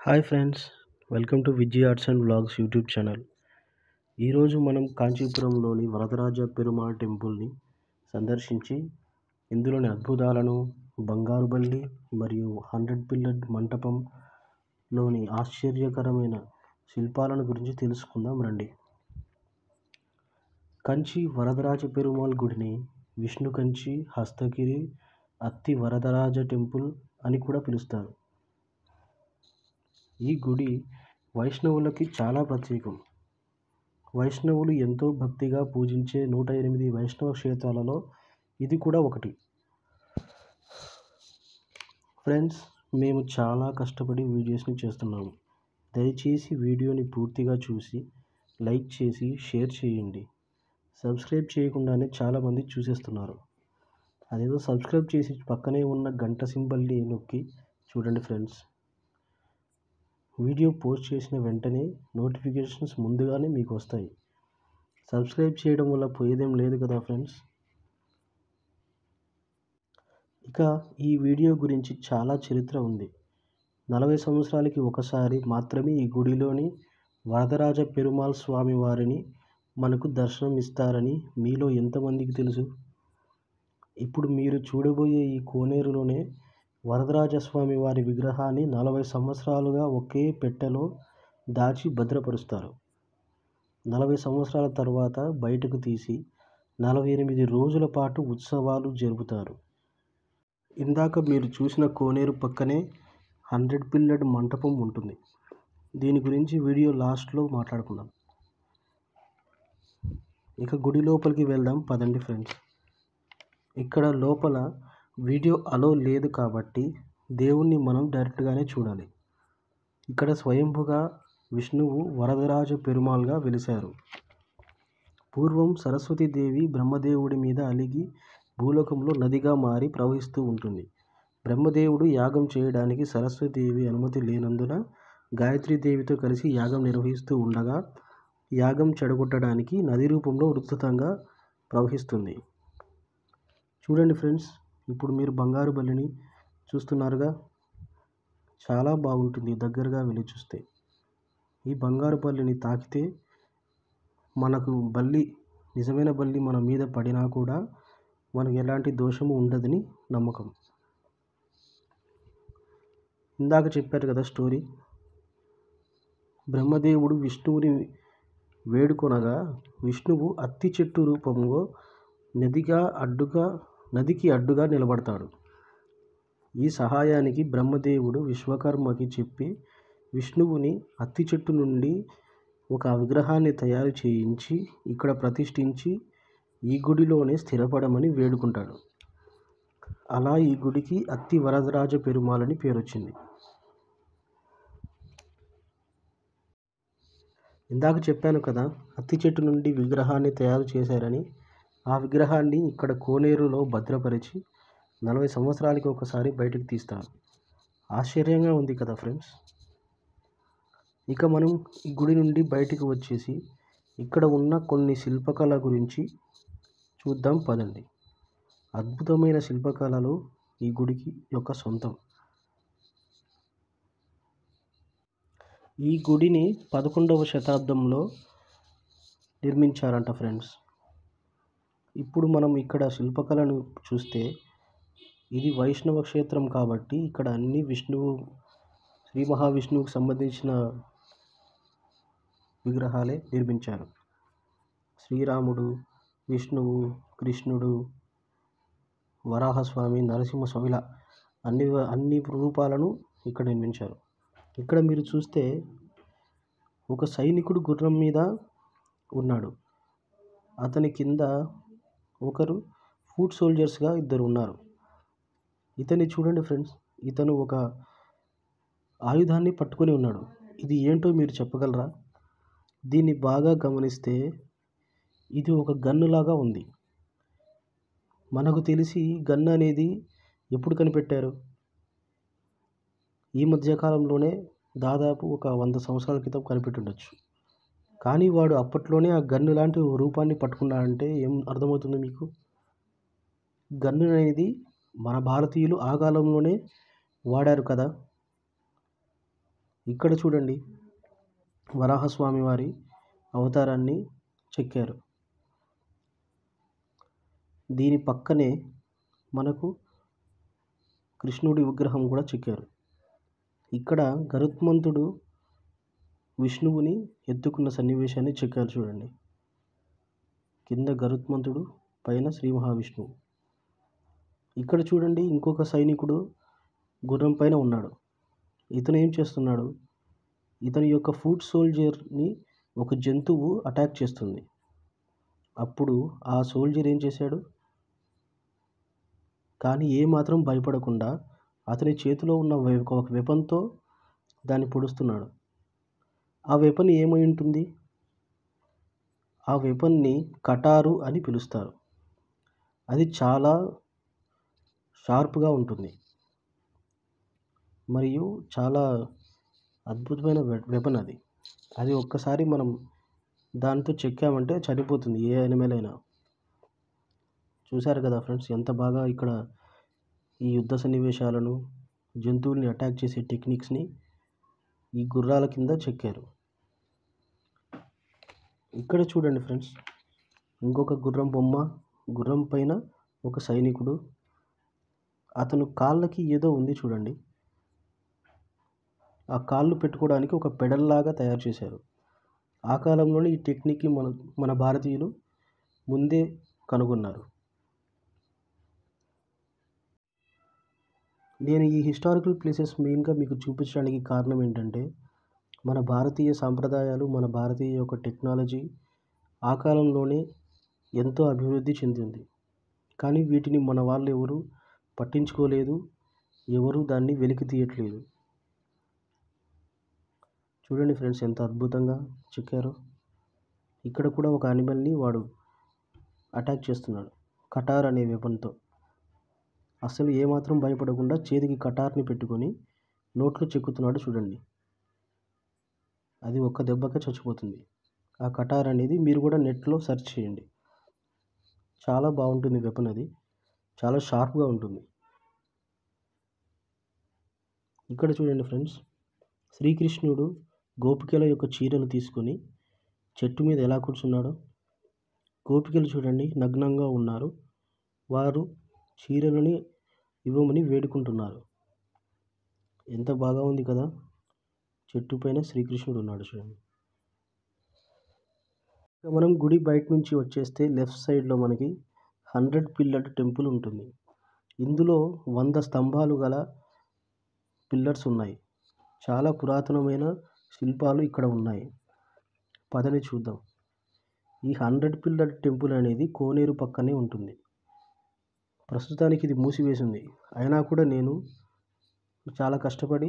Hi friends, welcome to Vijay arts and vlogs YouTube channel. ఈరోజు మనం కాంచీపురంలోని వరదరాజ పెరుమాళ్ టెంపుల్ని సందర్శించి ఇందులోని అద్భుతాలను, బంగారు బల్లి మరియు 100 పిల్లర్డ్ మంటపంలోని ఆశ్చర్యకరమైన శిల్పాలను గురించి తెలుసుకుందాం రండి. కంచి వరదరాజ పెరుమాళ్ గుడిని విష్ణు కంచి, హస్తగిరి, అత్తి వరదరాజ టెంపుల్ అని కూడా పిలుస్తారు. ఈ గుడి వైష్ణవులకి చాలా ప్రత్యేకం. వైష్ణవులు ఎంతో భక్తిగా పూజించే 108 వైష్ణవ క్షేత్రాలలో ఇది కూడా ఒకటి. ఫ్రెండ్స్, మేము చాలా కష్టపడి వీడియోస్ని చేస్తున్నాము. దయచేసి వీడియోని పూర్తిగా చూసి లైక్ చేసి షేర్ చేయండి. సబ్స్క్రైబ్ చేయకుండానే చాలామంది చూసేస్తున్నారు. అదేదో సబ్స్క్రైబ్ చేసి పక్కనే ఉన్న గంట సింబల్ని నొక్కి చూడండి ఫ్రెండ్స్. వీడియో పోస్ట్ చేసిన వెంటనే నోటిఫికేషన్స్ ముందుగానే మీకు వస్తాయి. సబ్స్క్రైబ్ చేయడం వల్ల పోయేదేం లేదు కదా ఫ్రెండ్స్. ఇక ఈ వీడియో గురించి చాలా చరిత్ర ఉంది. 40 సంవత్సరాలకి ఒకసారి మాత్రమే ఈ గుడిలోని వరదరాజ పెరుమాళ్ స్వామి వారిని మనకు దర్శనం ఇస్తారని మీలో ఎంతమందికి తెలుసు? ఇప్పుడు మీరు చూడబోయే ఈ కోనేరులోనే వరదరాజస్వామి వారి విగ్రహాన్ని 40 సంవత్సరాలుగా ఒకే పెట్టెలో దాచి భద్రపరుస్తారు. 40 సంవత్సరాల తర్వాత బయటకు తీసి 48 రోజుల పాటు ఉత్సవాలు జరుపుతారు. ఇందాక మీరు చూసిన కోనేరు పక్కనే 100 పిల్లర్డ్ మంటపం ఉంటుంది. దీని గురించి వీడియో లాస్ట్లో మాట్లాడుకుందాం. ఇక గుడి లోపలికి వెళ్దాం పదండి ఫ్రెండ్స్. ఇక్కడ లోపల వీడియో అలో లేదు కాబట్టి దేవుణ్ణి మనం డైరెక్ట్గానే చూడాలి. ఇక్కడ స్వయంభుగా విష్ణువు వరదరాజ పెరుమాళ్గా వెలిశారు. పూర్వం సరస్వతీదేవి బ్రహ్మదేవుడి మీద అలిగి భూలోకంలో నదిగా మారి ప్రవహిస్తూ ఉంటుంది. బ్రహ్మదేవుడు యాగం చేయడానికి సరస్వతీదేవి అనుమతి లేనందున గాయత్రీదేవితో కలిసి యాగం నిర్వహిస్తూ ఉండగా యాగం చెడగొట్టడానికి నది రూపంలో ఉధృతంగా ప్రవహిస్తుంది. చూడండి ఫ్రెండ్స్, ఇప్పుడు మీరు బంగారు బల్లిని చూస్తున్నారుగా, చాలా బాగుంటుంది దగ్గరగా వెళ్ళి చూస్తే. ఈ బంగారు బల్లిని తాకితే మనకు నిజమైన బల్లి మన మీద పడినా కూడా మనకు ఎలాంటి దోషము ఉండదని నమ్మకం. ఇందాక చెప్పారు కదా స్టోరీ. బ్రహ్మదేవుడు విష్ణువుని వేడుకొనగా విష్ణువు అత్తి చెట్టు రూపంలో నదికి అడ్డుగా నిలబడతాడు. ఈ సహాయానికి బ్రహ్మదేవుడు విశ్వకర్మకి చెప్పి విష్ణువుని అత్తి చెట్టు నుండి ఒక విగ్రహాన్ని తయారు చేయించి ఇక్కడ ప్రతిష్ఠించి ఈ గుడిలోనే స్థిరపడమని వేడుకుంటాడు. అలా ఈ గుడికి అత్తి వరదరాజ పెరుమాళ్ అని పేరొచ్చింది. ఇందాక చెప్పాను కదా, అత్తి చెట్టు నుండి విగ్రహాన్ని తయారు చేశారని. ఆ విగ్రహాన్ని ఇక్కడ కోనేరులో భద్రపరిచి 40 సంవత్సరాలకి ఒకసారి బయటకు తీస్తారు. ఆశ్చర్యంగా ఉంది కదా ఫ్రెండ్స్. ఇక మనం ఈ గుడి నుండి బయటకు వచ్చేసి ఇక్కడ ఉన్న కొన్ని శిల్పకళ గురించి చూద్దాం పదండి. అద్భుతమైన శిల్పకళలు ఈ గుడికి యొక్క సొంతం. ఈ గుడిని 11వ శతాబ్దంలో నిర్మించారంట ఫ్రెండ్స్. ఇప్పుడు మనం ఇక్కడ శిల్పకళను చూస్తే ఇది వైష్ణవ క్షేత్రం కాబట్టి ఇక్కడ అన్ని శ్రీ మహావిష్ణువుకు సంబంధించిన విగ్రహాలే నిర్మించారు. శ్రీరాముడు, విష్ణువు, కృష్ణుడు, వరాహస్వామి, నరసింహస్వామి, ఇలా అన్ని రూపాలను ఇక్కడ నిర్మించారు. ఇక్కడ మీరు చూస్తే ఒక సైనికుడు గుర్రం మీద ఉన్నాడు. అతని కింద ఒకరు ఫుట్ సోల్జర్స్గా ఇద్దరు ఉన్నారు. ఇతన్ని చూడండి ఫ్రెండ్స్, ఇతను ఒక ఆయుధాన్ని పట్టుకొని ఉన్నాడు. ఇది ఏంటో మీరు చెప్పగలరా? దీన్ని బాగా గమనిస్తే ఇది ఒక గన్ను లాగా ఉంది. మనకు తెలిసి గన్ అనేది ఎప్పుడు కనిపెట్టారు? ఈ మధ్యకాలంలోనే, దాదాపు ఒక 100 సంవత్సరాల క్రితం కనిపెట్టుండొచ్చు. కానీ వాడు అప్పట్లోనే ఆ గన్ను లాంటి రూపాన్ని పట్టుకున్నాడంటే ఏం అర్థమవుతుంది మీకు? గన్ను అనేది మన భారతీయులు ఆ కాలంలోనే వాడారు కదా. ఇక్కడ చూడండి వరాహస్వామి వారి అవతారాన్ని చెక్కారు. దీని పక్కనే మనకు కృష్ణుడి విగ్రహం కూడా చెక్కారు. ఇక్కడ గరుత్మంతుడు విష్ణువుని ఎత్తుకున్న సన్నివేశాన్ని చెక్కారు చూడండి. కింద గరుత్మంతుడు, పైన శ్రీ మహావిష్ణువు. ఇక్కడ చూడండి ఇంకొక సైనికుడు గుర్రం పైన ఉన్నాడు. ఇతను ఏం చేస్తున్నాడు? ఇతని యొక్క ఫుట్ సోల్జర్ని ఒక జంతువు అటాక్ చేస్తుంది. అప్పుడు ఆ సోల్జర్ ఏం చేశాడు? కానీ ఏమాత్రం భయపడకుండా అతని చేతిలో ఉన్న ఒక వెపన్తో దాన్ని పొడుస్తున్నాడు. ఆ వెపన్ ఏమై ఉంటుంది? ఆ వెపన్ని కటారు అని పిలుస్తారు. అది చాలా షార్ప్గా ఉంటుంది మరియు చాలా అద్భుతమైన వెపన్ అది. అది ఒక్కసారి మనం దాంతో చెక్కామంటే చనిపోతుంది ఏ యానిమల్ అయినా. చూశారు కదా ఫ్రెండ్స్, ఎంత బాగా ఇక్కడ ఈ యుద్ధ సన్నివేశాలను, జంతువుల్ని అటాక్ చేసే టెక్నిక్స్ని ఈ గుర్రాల కింద చెక్కారు. ఇక్కడ చూడండి ఫ్రెండ్స్, ఇంకొక గుర్రం బొమ్మ. గుర్రం పైన ఒక సైనికుడు. అతను కాళ్ళకి ఏదో ఉంది చూడండి. ఆ కాళ్ళు పెట్టుకోవడానికి ఒక పెడల్ లాగా తయారు చేశారు. ఆ కాలంలోనే ఈ టెక్నిక్ని మన భారతీయులు ముందే కనుగొన్నారు. నేను ఈ హిస్టారికల్ ప్లేసెస్ మెయిన్గా మీకు చూపించడానికి కారణం ఏంటంటే, మన భారతీయ సాంప్రదాయాలు, మన భారతీయ యొక్క టెక్నాలజీ ఆ కాలంలోనే ఎంతో అభివృద్ధి చెందింది. కానీ వీటిని మన వాళ్ళు ఎవరు పట్టించుకోలేదు, ఎవరు దాన్ని వెలికి తీయట్లేదు. చూడండి ఫ్రెండ్స్, ఎంత అద్భుతంగా చెక్కారో. ఇక్కడ కూడా ఒక యానిమల్ని వాడు అటాక్ చేస్తున్నాడు కటార్ అనే వెపన్తో. అసలు ఏమాత్రం భయపడకుండా చేతికి కటార్ని పెట్టుకొని నోట్లో చెక్కుతున్నాడు చూడండి. అది ఒక్క దెబ్బకే చచ్చిపోతుంది. ఆ కటార్ అనేది మీరు కూడా నెట్లో సెర్చ్ చేయండి. చాలా బాగుంటుంది వెపన్. అది చాలా షార్ప్గా ఉంటుంది. ఇక్కడ చూడండి ఫ్రెండ్స్, శ్రీకృష్ణుడు గోపికల యొక్క చీరలు తీసుకొని చెట్టు మీద ఎలా కూర్చున్నాడో. గోపికలు చూడండి నగ్నంగా ఉన్నారు. వారు చీరలని ఇవ్వమని వేడుకుంటున్నారు. ఎంత బాగా ఉంది కదా. చెట్టు పైన శ్రీకృష్ణుడు ఉన్నాడు చూడండి. మనం గుడి బయట నుంచి వచ్చేస్తే లెఫ్ట్ సైడ్లో మనకి 100 పిల్లర్డ్ టెంపుల్ ఉంటుంది. ఇందులో 100 స్తంభాలు గల పిల్లర్స్ ఉన్నాయి. చాలా పురాతనమైన శిల్పాలు ఇక్కడ ఉన్నాయి. పదని చూద్దాం. ఈ 100 పిల్లర్డ్ టెంపుల్ అనేది కోనేరు పక్కనే ఉంటుంది. ప్రస్తుతానికి ఇది మూసివేసింది. అయినా కూడా నేను చాలా కష్టపడి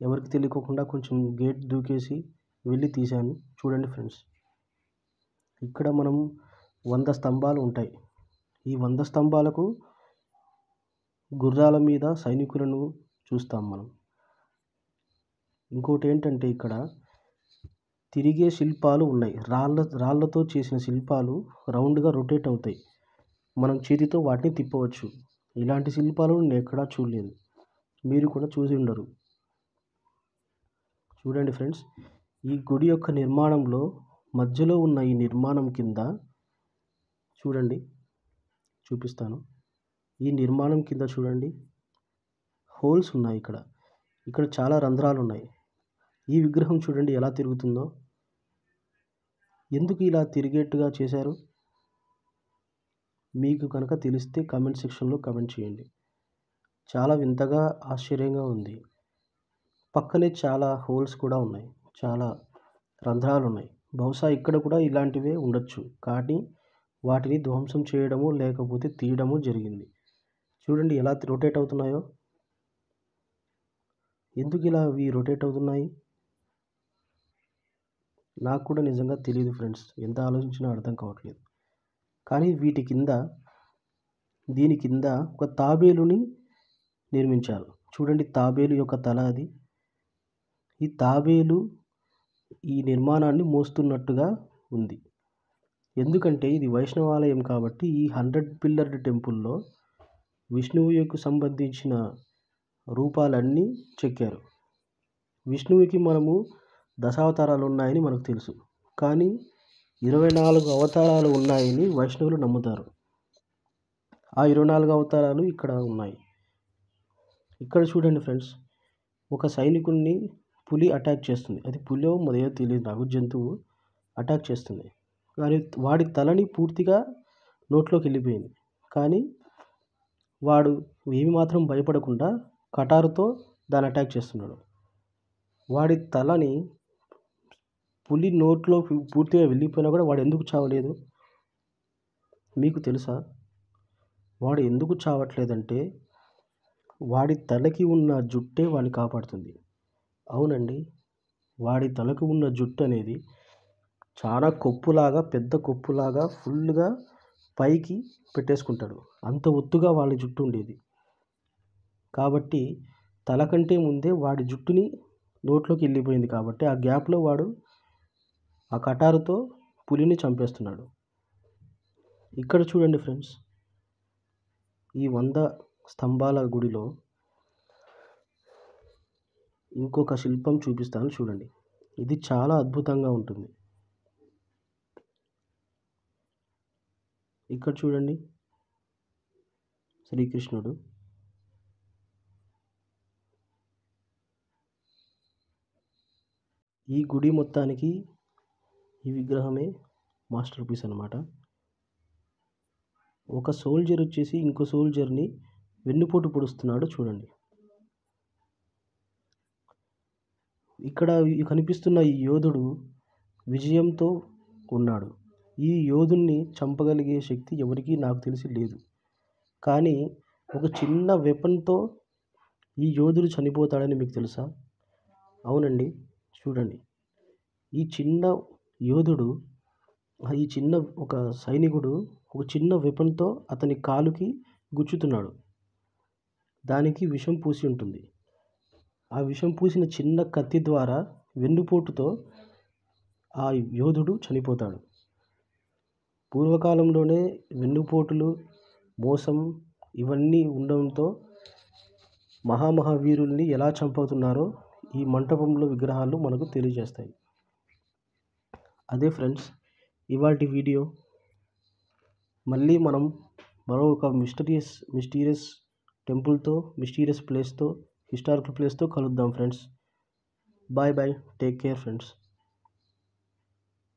ఎవరికి తెలియకోకుండా కొంచెం గేట్ దూకేసి వెళ్ళి తీశాను. చూడండి ఫ్రెండ్స్, ఇక్కడ మనం 100 స్తంభాలు ఉంటాయి. ఈ 100 స్తంభాలకు గుర్రాల మీద సైనికులను చూస్తాం మనం. ఇంకోటి ఏంటంటే ఇక్కడ తిరిగే శిల్పాలు ఉన్నాయి. రాళ్ళతో చేసిన శిల్పాలు రౌండ్గా రొటేట్ అవుతాయి. మనం చేతితో వాటిని తిప్పవచ్చు. ఇలాంటి శిల్పాలు నేను ఎక్కడా చూడలేదు. మీరు కూడా చూసి ఉండరు. చూడండి ఫ్రెండ్స్, ఈ గుడి యొక్క నిర్మాణంలో మధ్యలో ఉన్న ఈ నిర్మాణం కింద చూడండి, చూపిస్తాను. ఈ నిర్మాణం కింద చూడండి హోల్స్ ఉన్నాయి. ఇక్కడ చాలా రంధ్రాలు ఉన్నాయి. ఈ విగ్రహం చూడండి ఎలా తిరుగుతుందో. ఎందుకు ఇలా తిరిగేట్టుగా చేశారు? మీకు కనుక తెలిస్తే కామెంట్ సెక్షన్లో కామెంట్ చేయండి. చాలా వింతగా ఆశ్చర్యంగా ఉంది. పక్కనే చాలా హోల్స్ కూడా ఉన్నాయి, చాలా రంధ్రాలు ఉన్నాయి. బహుశా ఇక్కడ కూడా ఇలాంటివే ఉండొచ్చు, కానీ వాటిని ధ్వంసం చేయడము లేకపోతే తీయడము జరిగింది. చూడండి ఎలా రొటేట్ అవుతున్నాయో. ఎందుకు ఇలా ఇవి రొటేట్ అవుతున్నాయి నాకు కూడా నిజంగా తెలియదు ఫ్రెండ్స్. ఎంత ఆలోచించినా అర్థం కావట్లేదు. కానీ దీని కింద ఒక తాబేలుని నిర్మించారు. చూడండి తాబేలు యొక్క తల అది. ఈ తాబేలు ఈ నిర్మాణాన్ని మోస్తున్నట్టుగా ఉంది. ఎందుకంటే ఇది వైష్ణవాలయం కాబట్టి ఈ 100 పిల్లర్డ్ టెంపుల్లో విష్ణువు యొక్క సంబంధించిన రూపాలన్నీ చెక్కారు. విష్ణువుకి మనము దశావతారాలు ఉన్నాయని మనకు తెలుసు, కానీ 24 అవతారాలు ఉన్నాయని వైష్ణవులు నమ్ముతారు. ఆ 24 అవతారాలు ఇక్కడ ఉన్నాయి. ఇక్కడ చూడండి ఫ్రెండ్స్, ఒక సైనికుడిని పులి అటాక్ చేస్తుంది. అది పులో మరేదో తెలియదు నాకు, జంతువు అటాక్ చేస్తుంది. కానీ వాడి తలని పూర్తిగా నోట్లోకి వెళ్ళిపోయింది. కానీ వాడు ఏమి మాత్రం భయపడకుండా కటారుతో దాన్ని అటాక్ చేస్తున్నాడు. వాడి తలని పులి నోట్లో పూర్తిగా వెళ్ళిపోయినా కూడా వాడు ఎందుకు చావలేదు మీకు తెలుసా? వాడు ఎందుకు చావట్లేదంటే వాడి తలకి ఉన్న జుట్టే వాడిని కాపాడుతుంది. అవునండి, వాడి తలకు ఉన్న జుట్టు అనేది చాలా కొప్పులాగా, పెద్ద కొప్పులాగా ఫుల్గా పైకి పెట్టేసుకుంటాడు. అంత ఒత్తుగా వాళ్ళ జుట్టు ఉండేది. కాబట్టి తల కంటే ముందే వాడి జుట్టుని నోట్లోకి వెళ్ళిపోయింది కాబట్టి ఆ గ్యాప్లో వాడు ఆ కటారుతో పులిని చంపేస్తున్నాడు. ఇక్కడ చూడండి ఫ్రెండ్స్, ఈ 100 స్తంభాల గుడిలో ఇంకొక శిల్పం చూపిస్తాను చూడండి. ఇది చాలా అద్భుతంగా ఉంటుంది. ఇక్కడ చూడండి, శ్రీకృష్ణుడు. ఈ గుడి మొత్తానికి ఈ విగ్రహమే మాస్టర్ పీస్ అన్నమాట. ఒక సోల్జర్ వచ్చేసి ఇంకో సోల్జర్ని వెన్నుపోటు పొడుస్తున్నాడు చూడండి. ఇక్కడ కనిపిస్తున్న ఈ యోధుడు విజయంతో ఉన్నాడు. ఈ యోధుణ్ణి చంపగలిగే శక్తి ఎవరికీ నాకు తెలిసి లేదు. కానీ ఒక చిన్న వెపన్తో ఈ యోధుడు చనిపోతాడని మీకు తెలుసా? అవునండి, చూడండి, ఈ చిన్న యోధుడు, ఈ చిన్న ఒక సైనికుడు ఒక చిన్న వెపన్తో అతని కాలుకి గుచ్చుతున్నాడు. దానికి విషం పూసి ఉంటుంది. ఆ విషం పూసిన చిన్న కత్తి ద్వారా వెన్నుపోటుతో ఆ యోధుడు చనిపోతాడు. పూర్వకాలంలోనే వెన్నుపోటులు, మోసం ఇవన్నీ ఉండడంతో మహామహావీరుల్ని ఎలా చంపుతున్నారో ఈ మంటపంలో విగ్రహాలు మనకు తెలియజేస్తాయి. అదే ఫ్రెండ్స్ ఇవాల్టి వీడియో. మళ్ళీ మనం మరొక మిస్టీరియస్ టెంపుల్తో, మిస్టీరియస్ ప్లేస్తో, హిస్టారికల్ ప్లేస్తో కలుద్దాం friends. Bye bye, take care friends.